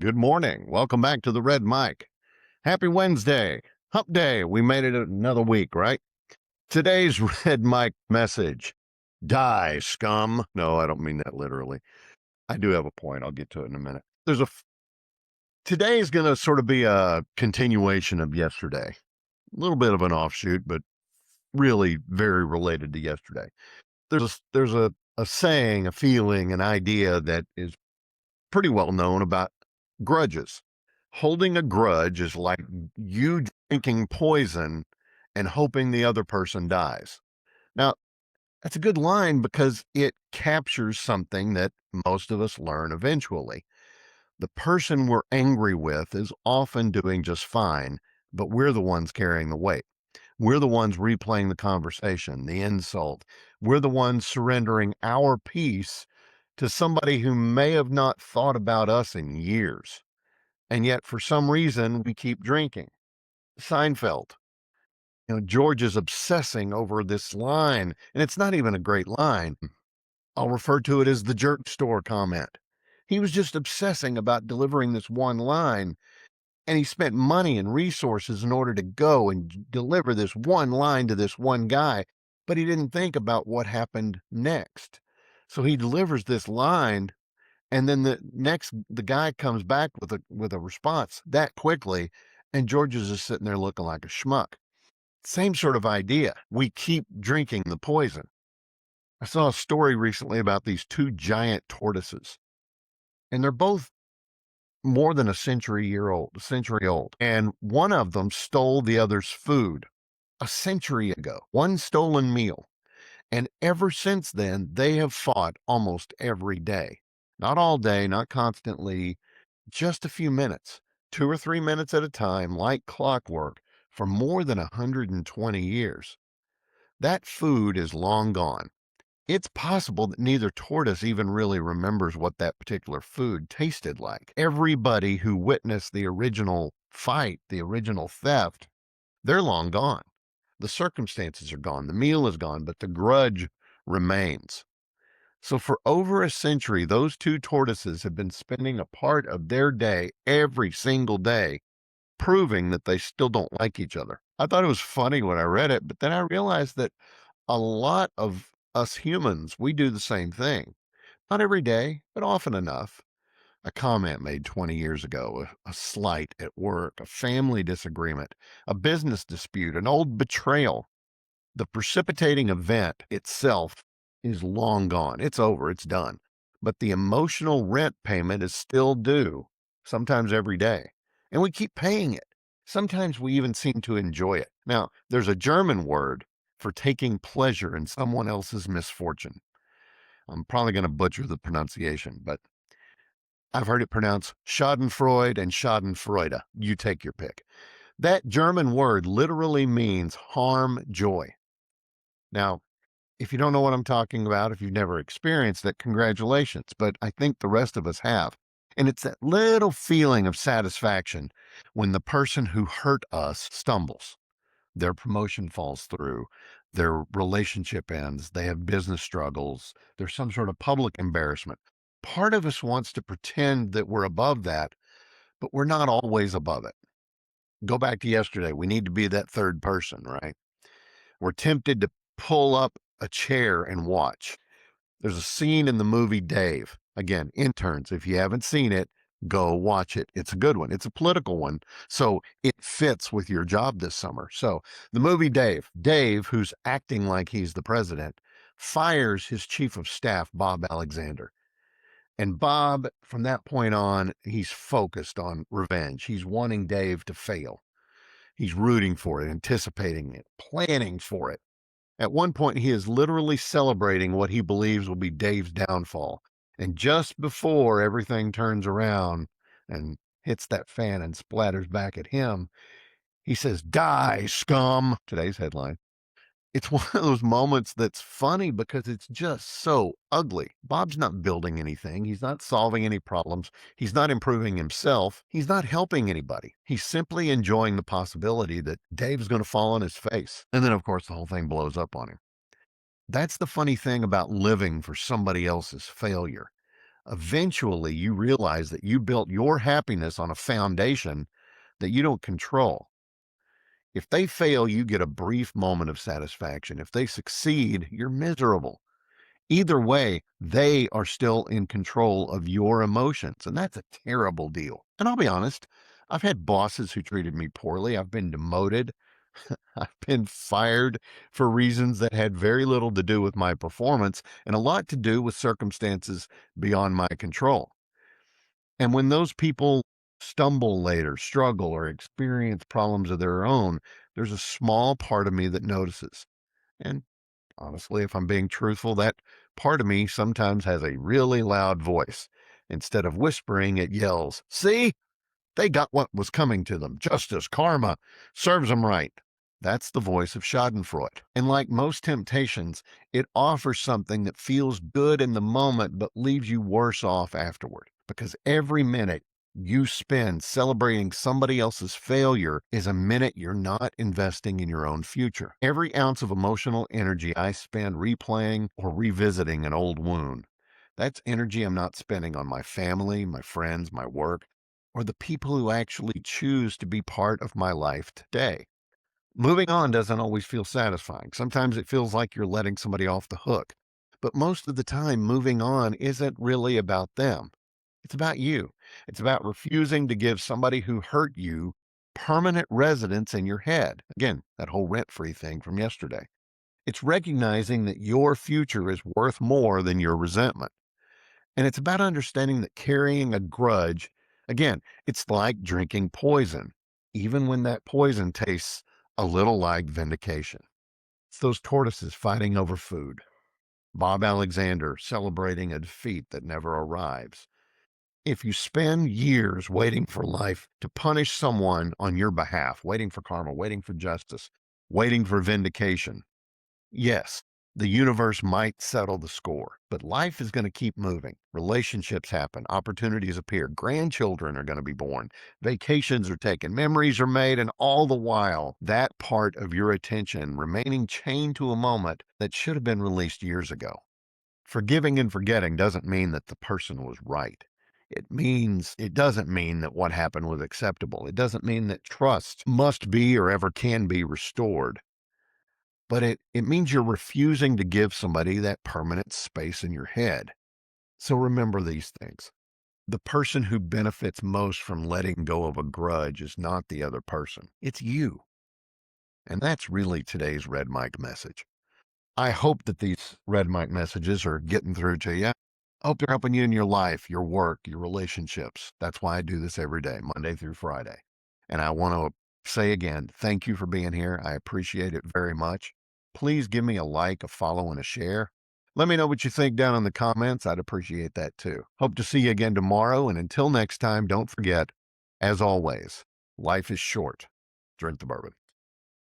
Good morning. Welcome back to the Red Mic. Happy Wednesday. Hump day. We made it another week, right? Today's Red Mic message. Die, scum. No, I don't mean that literally. I do have a point. I'll get to it in a minute. Today is going to sort of be a continuation of yesterday. A little bit of an offshoot, but really very related to yesterday. There's a saying, a feeling, an idea that is pretty well known about grudges. Holding a grudge is like you drinking poison and hoping the other person dies. Now, that's a good line because it captures something that most of us learn eventually. The person we're angry with is often doing just fine, but we're the ones carrying the weight. We're the ones replaying the conversation, the insult. We're the ones surrendering our peace to somebody who may have not thought about us in years. And yet, for some reason, we keep drinking. Seinfeld. George is obsessing over this line, and it's not even a great line. I'll refer to it as the jerk store comment. He was just obsessing about delivering this one line, and he spent money and resources in order to go and deliver this one line to this one guy, but he didn't think about what happened next. So he delivers this line, and then the guy comes back with a response that quickly, and George is just sitting there looking like a schmuck. Same sort of idea. We keep drinking the poison. I saw a story recently about these two giant tortoises, and they're both more than a century old. And one of them stole the other's food a century ago, one stolen meal. And ever since then, they have fought almost every day. Not all day, not constantly, just a few minutes, 2 or 3 minutes at a time, like clockwork, for more than 120 years. That food is long gone. It's possible that neither tortoise even really remembers what that particular food tasted like. Everybody who witnessed the original fight, the original theft, they're long gone. The circumstances are gone, the meal is gone, but the grudge remains. So for over a century, those two tortoises have been spending a part of their day every single day proving that they still don't like each other. I thought it was funny when I read it, but then I realized that a lot of us humans, we do the same thing. Not every day, but often enough. A comment made 20 years ago, a slight at work, a family disagreement, a business dispute, an old betrayal. The precipitating event itself is long gone. It's over. It's done. But the emotional rent payment is still due, sometimes every day. And we keep paying it. Sometimes we even seem to enjoy it. Now, there's a German word for taking pleasure in someone else's misfortune. I'm probably going to butcher the pronunciation, but I've heard it pronounced Schadenfreude and Schadenfreude. You take your pick. That German word literally means harm joy. Now, if you don't know what I'm talking about, if you've never experienced it, congratulations. But I think the rest of us have. And it's that little feeling of satisfaction when the person who hurt us stumbles. Their promotion falls through, their relationship ends, they have business struggles, there's some sort of public embarrassment. Part of us wants to pretend that we're above that, but we're not always above it. Go back to yesterday. We need to be that third person, right? We're tempted to pull up a chair and watch. There's a scene in the movie Dave. Again, interns, if you haven't seen it, go watch it. It's a good one. It's a political one. So it fits with your job this summer. So the movie Dave, who's acting like he's the president, fires his chief of staff, Bob Alexander. And Bob, from that point on, he's focused on revenge. He's wanting Dave to fail. He's rooting for it, anticipating it, planning for it. At one point, he is literally celebrating what he believes will be Dave's downfall. And just before everything turns around and hits that fan and splatters back at him, he says, "Die, scum." Today's headline. It's one of those moments that's funny because it's just so ugly. Bob's not building anything. He's not solving any problems. He's not improving himself. He's not helping anybody. He's simply enjoying the possibility that Dave's going to fall on his face. And then, of course, the whole thing blows up on him. That's the funny thing about living for somebody else's failure. eventually you realize that you built your happiness on a foundation that you don't control. If they fail, you get a brief moment of satisfaction. If they succeed, you're miserable. Either way, they are still in control of your emotions, and that's a terrible deal. And I'll be honest, I've had bosses who treated me poorly. I've been demoted. I've been fired for reasons that had very little to do with my performance and a lot to do with circumstances beyond my control. And when those people stumble later, struggle, or experience problems of their own, there's a small part of me that notices. And honestly, if I'm being truthful, that part of me sometimes has a really loud voice. Instead of whispering, it yells, "See? They got what was coming to them. Justice, karma, serves them right." That's the voice of Schadenfreude. And like most temptations, it offers something that feels good in the moment but leaves you worse off afterward. Because every minute you spend celebrating somebody else's failure is a minute you're not investing in your own future. Every ounce of emotional energy I spend replaying or revisiting an old wound, that's energy I'm not spending on my family, my friends, my work, or the people who actually choose to be part of my life today. Moving on doesn't always feel satisfying. Sometimes it feels like you're letting somebody off the hook. But most of the time, moving on isn't really about them. It's about you. It's about refusing to give somebody who hurt you permanent residence in your head. Again, that whole rent-free thing from yesterday. It's recognizing that your future is worth more than your resentment. And it's about understanding that carrying a grudge, again, it's like drinking poison, even when that poison tastes a little like vindication. It's those tortoises fighting over food. Bob Alexander celebrating a defeat that never arrives. If you spend years waiting for life to punish someone on your behalf, waiting for karma, waiting for justice, waiting for vindication, yes, the universe might settle the score, but life is going to keep moving. Relationships happen, opportunities appear, grandchildren are going to be born, vacations are taken, memories are made, and all the while, that part of your attention remaining chained to a moment that should have been released years ago. Forgiving and forgetting doesn't mean that the person was right. It doesn't mean that what happened was acceptable. It doesn't mean that trust must be or ever can be restored. But it means you're refusing to give somebody that permanent space in your head. So remember these things. The person who benefits most from letting go of a grudge is not the other person. It's you. And that's really today's Red Mike message. I hope that these Red Mike messages are getting through to you. I hope they're helping you in your life, your work, your relationships. That's why I do this every day, Monday through Friday. And I want to say again, thank you for being here. I appreciate it very much. Please give me a like, a follow, and a share. Let me know what you think down in the comments. I'd appreciate that too. Hope to see you again tomorrow. And until next time, don't forget, as always, life is short. Drink the bourbon.